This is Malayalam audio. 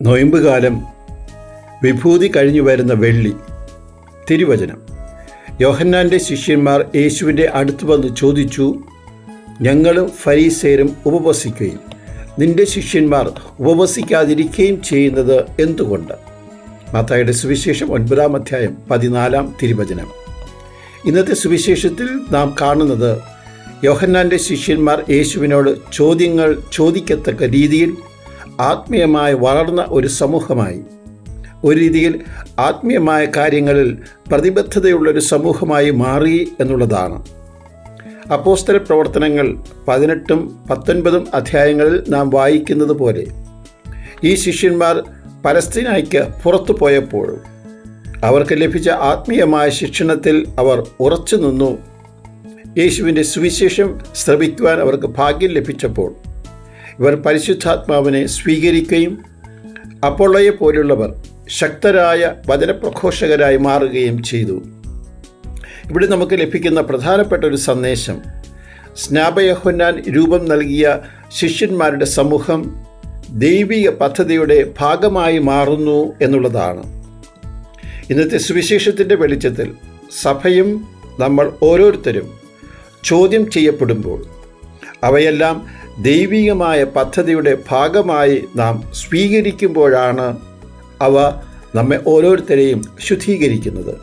നൊയമ്പുകാലം വിഭൂതി കഴിഞ്ഞു വരുന്ന വെള്ളി. തിരുവചനം: യോഹന്നാൻ്റെ ശിഷ്യന്മാർ യേശുവിൻ്റെ അടുത്ത് വന്ന് ചോദിച്ചു, ഞങ്ങളും ഫരീസേരും ഉപവസിക്കുകയും നിന്റെ ശിഷ്യന്മാർ ഉപവസിക്കാതിരിക്കുകയും ചെയ്യുന്നത് എന്തുകൊണ്ട്? മത്തായിയുടെ സുവിശേഷം 9-ാം അധ്യായം 14-ാം തിരുവചനം. ഇന്നത്തെ സുവിശേഷത്തിൽ നാം കാണുന്നത് യോഹന്നാൻ്റെ ശിഷ്യന്മാർ യേശുവിനോട് ചോദ്യങ്ങൾ ചോദിക്കത്തക്ക രീതിയിൽ ആത്മീയമായി വളർന്ന ഒരു സമൂഹമായി, ഒരു രീതിയിൽ ആത്മീയമായ കാര്യങ്ങളിൽ പ്രതിബദ്ധതയുള്ളൊരു സമൂഹമായി മാറി എന്നുള്ളതാണ്. അപ്പോസ്തല പ്രവർത്തനങ്ങൾ 18-ഉം 19-ഉം അധ്യായങ്ങളിൽ നാം വായിക്കുന്നത് പോലെ ഈ ശിഷ്യന്മാർ പലസ്തീനയ്ക്ക് പുറത്തു പോയപ്പോഴും അവർക്ക് ലഭിച്ച ആത്മീയമായ ശിക്ഷണത്തിൽ അവർ ഉറച്ചു നിന്നു. യേശുവിൻ്റെ സുവിശേഷം ശ്രവിക്കുവാൻ അവർക്ക് ഭാഗ്യം ലഭിച്ചപ്പോൾ ഇവർ പരിശുദ്ധാത്മാവിനെ സ്വീകരിക്കുകയും അപ്പൊള്ളയെ പോലുള്ളവർ ശക്തരായ വചനപ്രഘോഷകരായി മാറുകയും ചെയ്തു. ഇവിടെ നമുക്ക് ലഭിക്കുന്ന പ്രധാനപ്പെട്ട ഒരു സന്ദേശം, സ്നാപയോഹന്നാൻ രൂപം നൽകിയ ശിഷ്യന്മാരുടെ സമൂഹം ദൈവിക പദ്ധതിയുടെ ഭാഗമായി മാറുന്നു എന്നുള്ളതാണ്. ഇന്നത്തെ സുവിശേഷത്തിൻ്റെ വെളിച്ചത്തിൽ സഭയും നമ്മൾ ഓരോരുത്തരും ചോദ്യം ചെയ്യപ്പെടുമ്പോൾ അവയെല്ലാം ദൈവികമായ പദ്ധതിയുടെ ഭാഗമായി നാം സ്വീകരിക്കുമ്പോഴാണ് അവ നമ്മെ ഓരോരുത്തരെയും ശുദ്ധീകരിക്കുന്നത്.